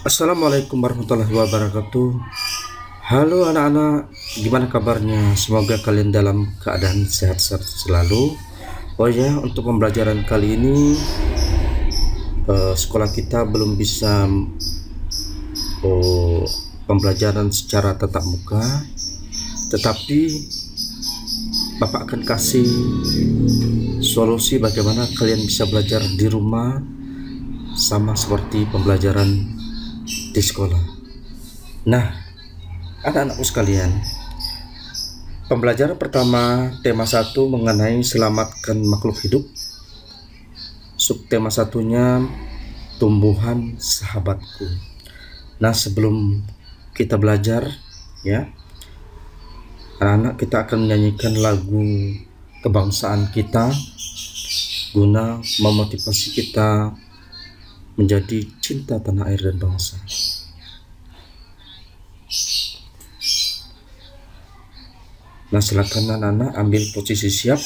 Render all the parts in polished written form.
Assalamualaikum warahmatullahi wabarakatuh. Halo anak-anak, gimana kabarnya? Semoga kalian dalam keadaan sehat-sehat selalu. Oh ya, untuk pembelajaran kali ini sekolah kita belum bisa pembelajaran secara tatap muka, tetapi Bapak akan kasih solusi bagaimana kalian bisa belajar di rumah sama seperti pembelajaran di sekolah. Nah, anak-anakku sekalian, pembelajaran pertama tema 1 mengenai selamatkan makhluk hidup. Subtema satunya tumbuhan sahabatku. Nah, sebelum kita belajar ya, anak-anak, kita akan menyanyikan lagu kebangsaan kita guna memotivasi kita menjadi cinta tanah air dan bangsa. Nah, silakan anak-anak ambil posisi siap.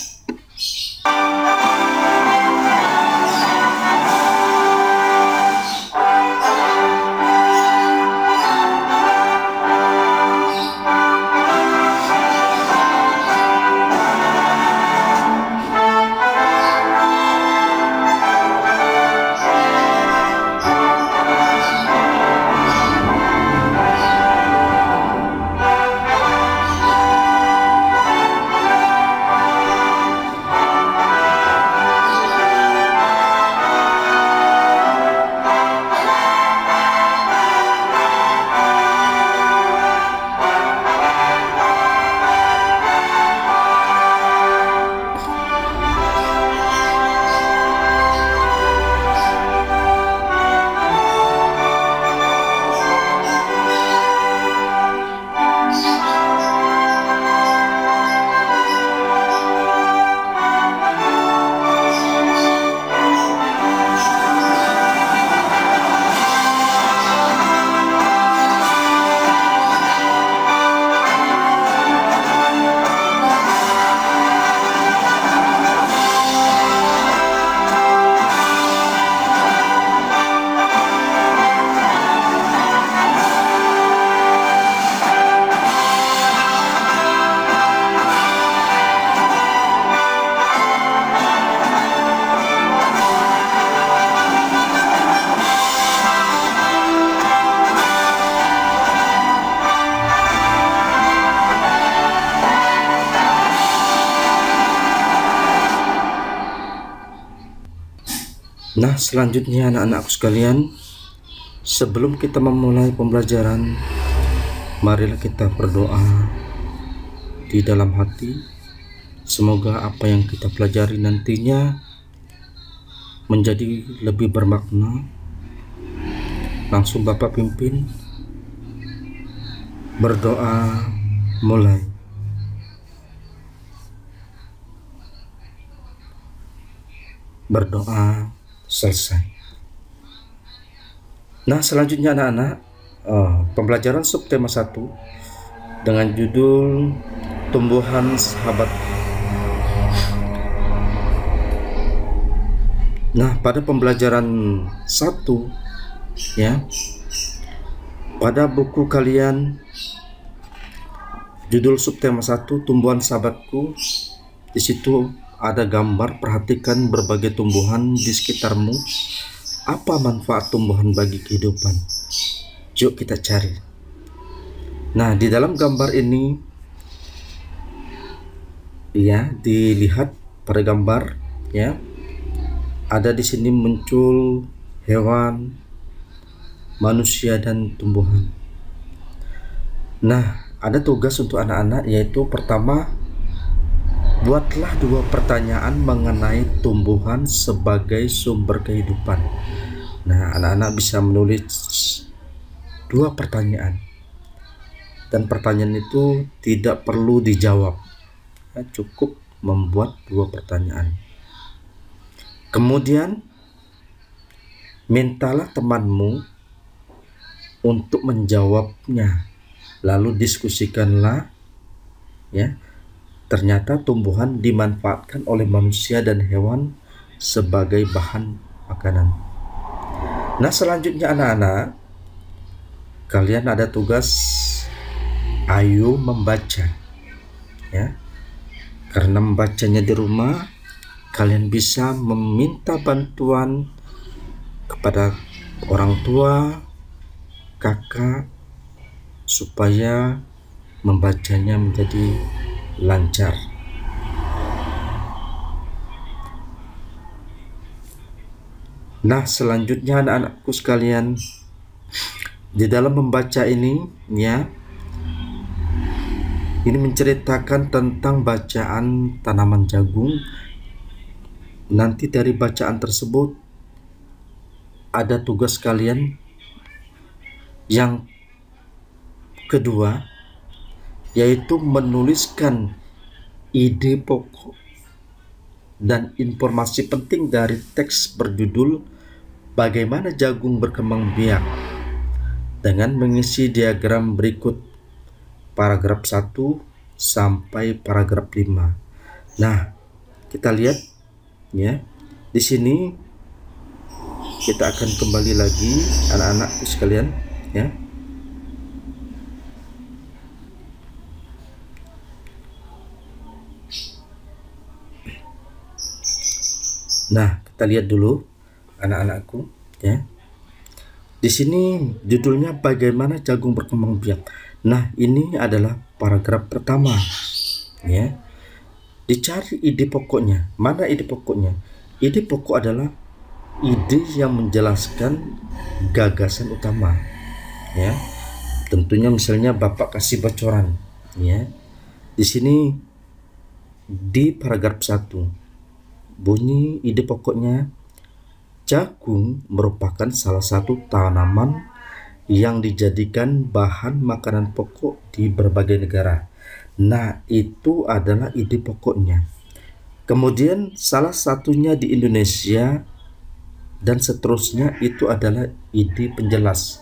Nah, selanjutnya anak-anakku sekalian, sebelum kita memulai pembelajaran, marilah kita berdoa di dalam hati. Semoga apa yang kita pelajari nantinya menjadi lebih bermakna. Langsung Bapak pimpin berdoa, mulai. Berdoa selesai. Nah, selanjutnya anak-anak, pembelajaran subtema 1 dengan judul tumbuhan sahabat. Nah, pada pembelajaran 1 ya, pada buku kalian judul subtema 1 tumbuhan sahabatku, di situ ada gambar. Perhatikan berbagai tumbuhan di sekitarmu. Apa manfaat tumbuhan bagi kehidupan? Yuk kita cari. Nah, di dalam gambar ini ya, dilihat pada gambar ya, ada di sini muncul hewan, manusia dan tumbuhan. Nah, ada tugas untuk anak-anak, yaitu pertama, buatlah 2 pertanyaan mengenai tumbuhan sebagai sumber kehidupan. Nah, anak-anak bisa menulis 2 pertanyaan, dan pertanyaan itu tidak perlu dijawab, cukup membuat 2 pertanyaan. Kemudian mintalah temanmu untuk menjawabnya, lalu diskusikanlah ya. Ternyata tumbuhan dimanfaatkan oleh manusia dan hewan sebagai bahan makanan. Nah, selanjutnya anak-anak, kalian ada tugas ayo membaca ya. Karena membacanya di rumah, kalian bisa meminta bantuan kepada orang tua, kakak, supaya membacanya menjadi lancar. Nah, selanjutnya anak-anakku sekalian, di dalam membaca ini ya, ini menceritakan tentang bacaan tanaman jagung. Nanti dari bacaan tersebut ada tugas kalian yang kedua, yaitu menuliskan ide pokok dan informasi penting dari teks berjudul Bagaimana Jagung Berkembang Biak dengan mengisi diagram berikut paragraf 1 sampai paragraf 5. Nah, kita lihat ya. Di sini kita akan kembali lagi anak-anakku sekalian ya. Nah, kita lihat dulu anak-anakku ya. Di sini judulnya Bagaimana Jagung Berkembang Biak. Nah, ini adalah paragraf pertama ya. Dicari ide pokoknya. Mana ide pokoknya? Ide pokok adalah ide yang menjelaskan gagasan utama ya. Tentunya misalnya Bapak kasih bocoran ya. Di sini di paragraf 1 bunyi ide pokoknya, jagung merupakan salah satu tanaman yang dijadikan bahan makanan pokok di berbagai negara. Nah, itu adalah ide pokoknya. Kemudian salah satunya di Indonesia dan seterusnya itu adalah ide penjelas.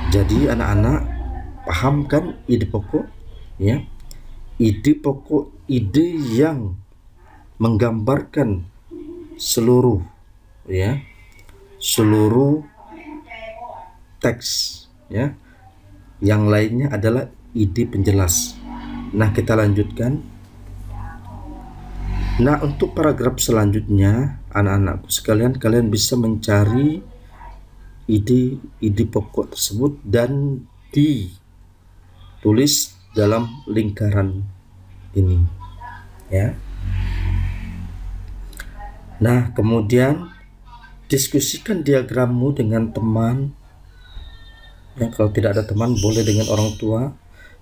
Jadi anak-anak pahamkan ide pokok ya. Ide pokok, ide yang menggambarkan seluruh ya, seluruh teks ya. Yang lainnya adalah ide penjelas. Nah, kita lanjutkan. Nah, untuk paragraf selanjutnya anak-anakku sekalian, kalian bisa mencari ide pokok tersebut dan ditulis dalam lingkaran ini ya. Nah, kemudian diskusikan diagrammu dengan teman ya. Kalau tidak ada teman, boleh dengan orang tua.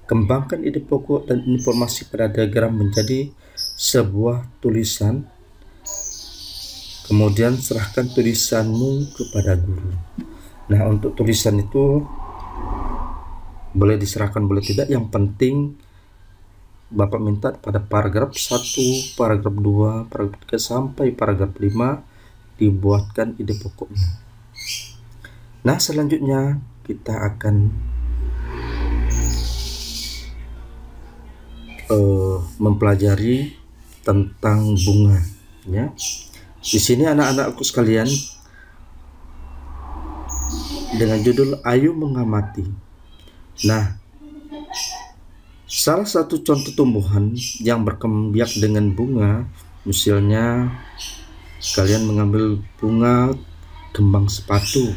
Kembangkan ide pokok dan informasi pada diagram menjadi sebuah tulisan. Kemudian serahkan tulisanmu kepada guru. Nah, untuk tulisan itu boleh diserahkan, boleh tidak. Yang penting Bapak minta pada paragraf 1, paragraf 2, paragraf 3 sampai paragraf 5 dibuatkan ide pokoknya. Nah, selanjutnya kita akan mempelajari tentang bunga ya. Di sini anak-anakku sekalian dengan judul Ayo Mengamati. Nah, salah satu contoh tumbuhan yang berkembang biak dengan bunga, misalnya kalian mengambil bunga kembang sepatu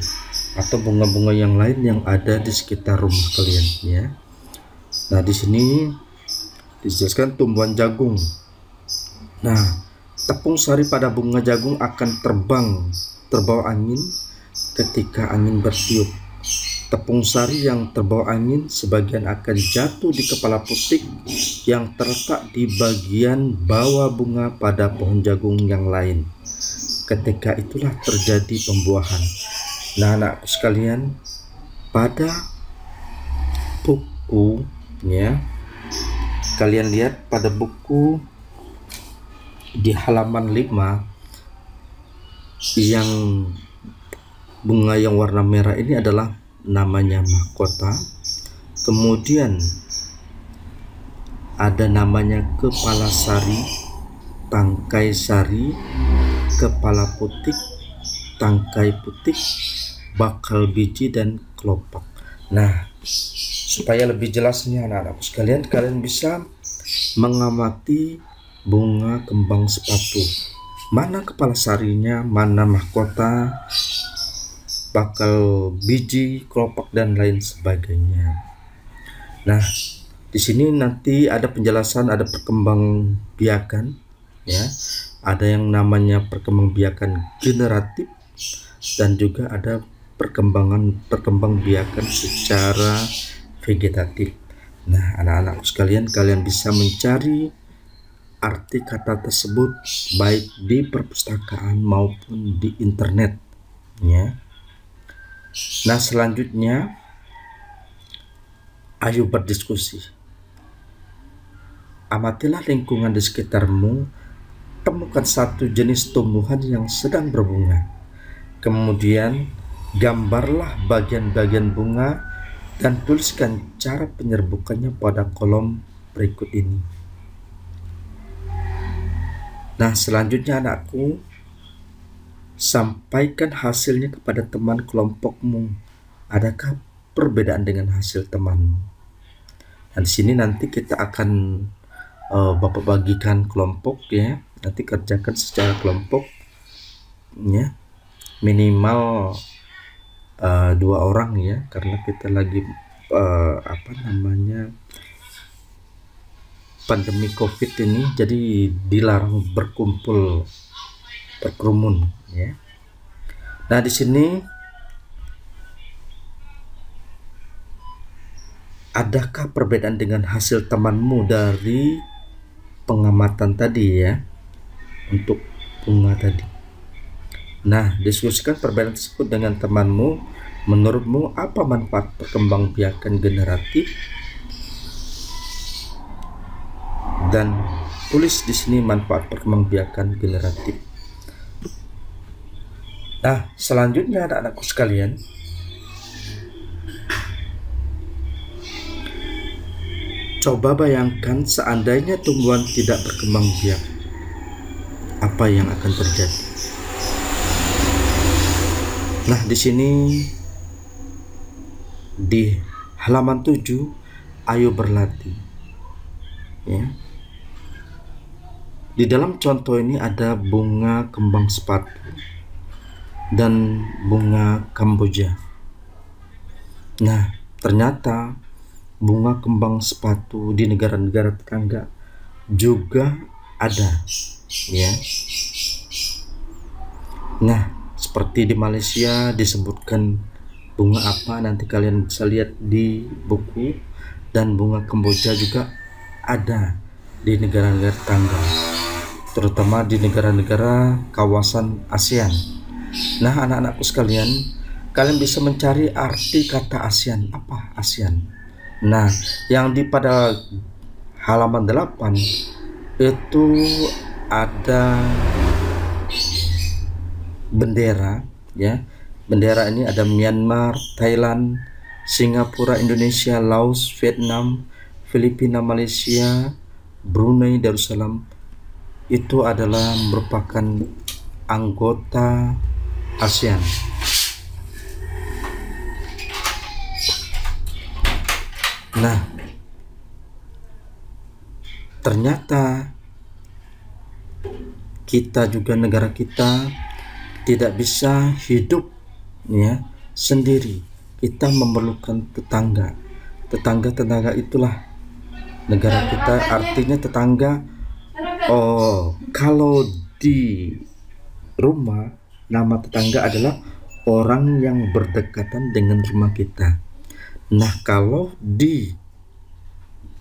atau bunga-bunga yang lain yang ada di sekitar rumah kalian ya. Nah, di sini dijelaskan tumbuhan jagung. Nah, tepung sari pada bunga jagung akan terbawa angin ketika angin bertiup. Tepung sari yang terbawa angin sebagian akan jatuh di kepala putik yang terletak di bagian bawah bunga pada pohon jagung yang lain. Ketika itulah terjadi pembuahan. Nah, anak sekalian, pada buku ya, kalian lihat pada buku di halaman 5 yang bunga yang warna merah ini adalah namanya mahkota. Kemudian ada namanya kepala sari, tangkai sari, kepala putik, tangkai putik, bakal biji dan kelopak. Nah, supaya lebih jelasnya anak-anakku sekalian, kalian bisa mengamati bunga kembang sepatu. Mana kepala sarinya, mana mahkota, bakal biji, kelopak dan lain sebagainya. Nah, di sini nanti ada penjelasan, ada perkembangbiakan, ya. Ada yang namanya perkembangbiakan generatif dan juga ada perkembangbiakan secara vegetatif. Nah, anak-anak sekalian, kalian bisa mencari arti kata tersebut baik di perpustakaan maupun di internet, ya. Nah, selanjutnya ayo berdiskusi. Amatilah lingkungan di sekitarmu, temukan satu jenis tumbuhan yang sedang berbunga. Kemudian gambarlah bagian-bagian bunga dan tuliskan cara penyerbukannya pada kolom berikut ini. Nah, selanjutnya anakku, sampaikan hasilnya kepada teman kelompokmu. Adakah perbedaan dengan hasil temanmu? Nah, di sini nanti kita akan Bapak bagikan kelompok, ya. Nanti kerjakan secara kelompok, ya. Minimal 2 orang, ya, karena kita lagi pandemi COVID ini, jadi dilarang berkerumun, ya. Nah, di sini adakah perbedaan dengan hasil temanmu dari pengamatan tadi, ya, untuk bunga tadi? Nah, diskusikan perbedaan tersebut dengan temanmu. Menurutmu apa manfaat perkembangbiakan generatif? Dan tulis di sini manfaat perkembangbiakan generatif. Nah, selanjutnya anak-anakku sekalian, coba bayangkan seandainya tumbuhan tidak berkembang biak, apa yang akan terjadi? Nah, di sini di halaman 7, ayo berlatih, ya. Di dalam contoh ini ada bunga kembang sepatu dan bunga kamboja. Nah, ternyata bunga kembang sepatu di negara-negara tetangga juga ada, ya. Nah, seperti di Malaysia disebutkan bunga apa, nanti kalian bisa lihat di buku, dan bunga Kamboja juga ada di negara-negara tetangga, terutama di negara-negara kawasan ASEAN. Nah, anak-anakku sekalian, kalian bisa mencari arti kata ASEAN. Apa ASEAN? Nah, yang pada halaman 8 itu ada bendera, ya. Bendera ini ada Myanmar, Thailand, Singapura, Indonesia, Laos, Vietnam, Filipina, Malaysia, Brunei Darussalam. Itu adalah merupakan anggota ASEAN. Nah, ternyata kita juga, negara kita tidak bisa hidup, ya, sendiri. Kita memerlukan tetangga. Tetangga itulah negara kita, artinya tetangga. Oh, kalau di rumah nama tetangga adalah orang yang berdekatan dengan rumah kita. Nah, kalau di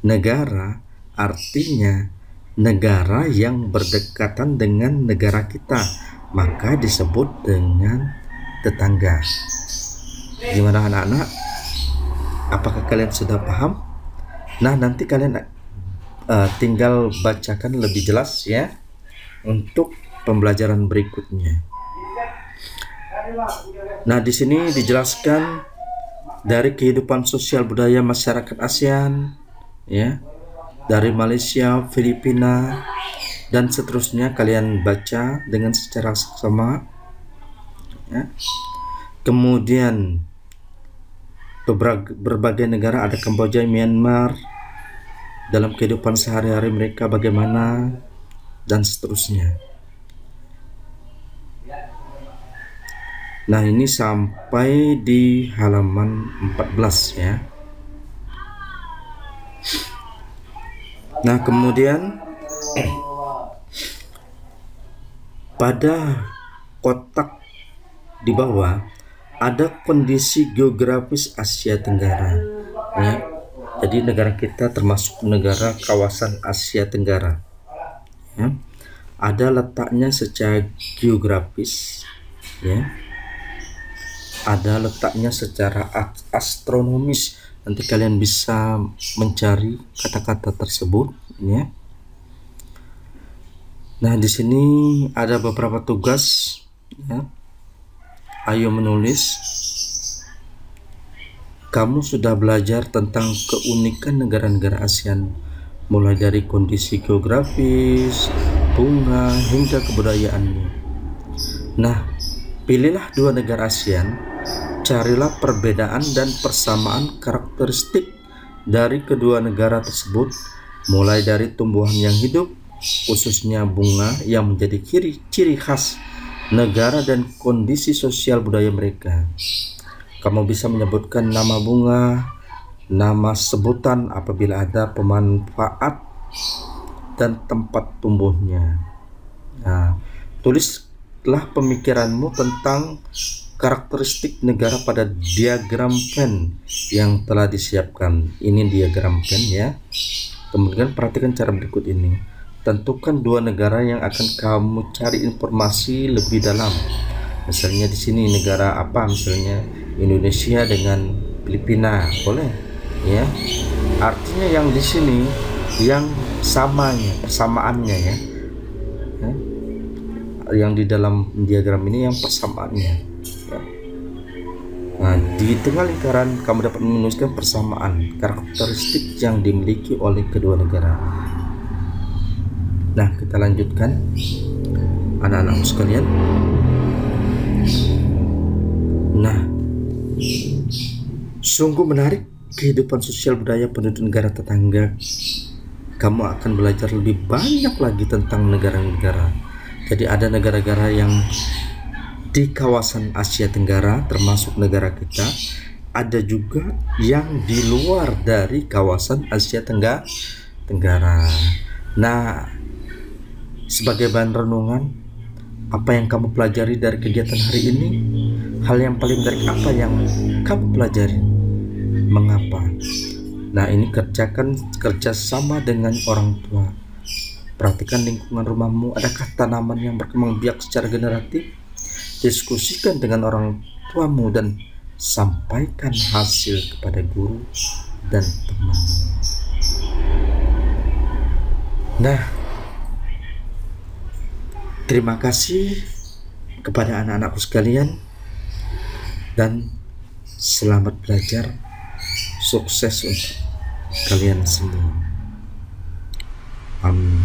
negara artinya negara yang berdekatan dengan negara kita, maka disebut dengan tetangga. Gimana anak-anak? Apakah kalian sudah paham? Nah, nanti kalian tinggal bacakan lebih jelas, ya, untuk pembelajaran berikutnya. Nah, di sini dijelaskan dari kehidupan sosial budaya masyarakat ASEAN, ya, dari Malaysia, Filipina, dan seterusnya. Kalian baca dengan secara seksama, ya. Kemudian berbagai negara, ada Kamboja, Myanmar, dalam kehidupan sehari-hari mereka bagaimana, dan seterusnya. Nah, ini sampai di halaman 14 ya. Nah, kemudian pada kotak di bawah ada kondisi geografis Asia Tenggara ya. Jadi negara kita termasuk negara kawasan Asia Tenggara ya. Ada letaknya secara geografis ya. Ada letaknya secara astronomis. Nanti kalian bisa mencari kata-kata tersebut ya. Nah, di sini ada beberapa tugas ya. Ayo menulis. Kamu sudah belajar tentang keunikan negara-negara ASEAN, mulai dari kondisi geografis, bunga, hingga kebudayaannya. Nah, pilihlah 2 negara ASEAN, carilah perbedaan dan persamaan karakteristik dari kedua negara tersebut, mulai dari tumbuhan yang hidup, khususnya bunga yang menjadi ciri khas negara dan kondisi sosial budaya mereka. Kamu bisa menyebutkan nama bunga, nama sebutan apabila ada pemanfaat, dan tempat tumbuhnya. Nah, tulislah pemikiranmu tentang karakteristik negara pada diagram Venn yang telah disiapkan. Ini diagram Venn ya. Kemudian perhatikan cara berikut ini. Tentukan 2 negara yang akan kamu cari informasi lebih dalam. Misalnya di sini negara apa, misalnya Indonesia dengan Filipina, boleh ya. Artinya yang di sini yang persamaannya ya. Yang di dalam diagram ini yang persamaannya ya. Nah, di tengah lingkaran kamu dapat menuliskan persamaan karakteristik yang dimiliki oleh kedua negara. Nah, kita lanjutkan anak-anakku sekalian. Nah, sungguh menarik kehidupan sosial budaya penduduk negara tetangga. Kamu akan belajar lebih banyak lagi tentang negara-negara. Jadi ada negara-negara yang di kawasan Asia Tenggara termasuk negara kita. Ada juga yang di luar dari kawasan Asia Tenggara. Nah, sebagai bahan renungan, apa yang kamu pelajari dari kegiatan hari ini? Hal yang paling menarik apa yang kamu pelajari? Mengapa? Nah, ini kerjasama dengan orang tua. Perhatikan lingkungan rumahmu. Adakah tanaman yang berkembang biak secara generatif? Diskusikan dengan orang tuamu dan sampaikan hasil kepada guru dan teman. Nah, terima kasih kepada anak-anakku sekalian dan selamat belajar. Sukses untuk kalian semua. Amin.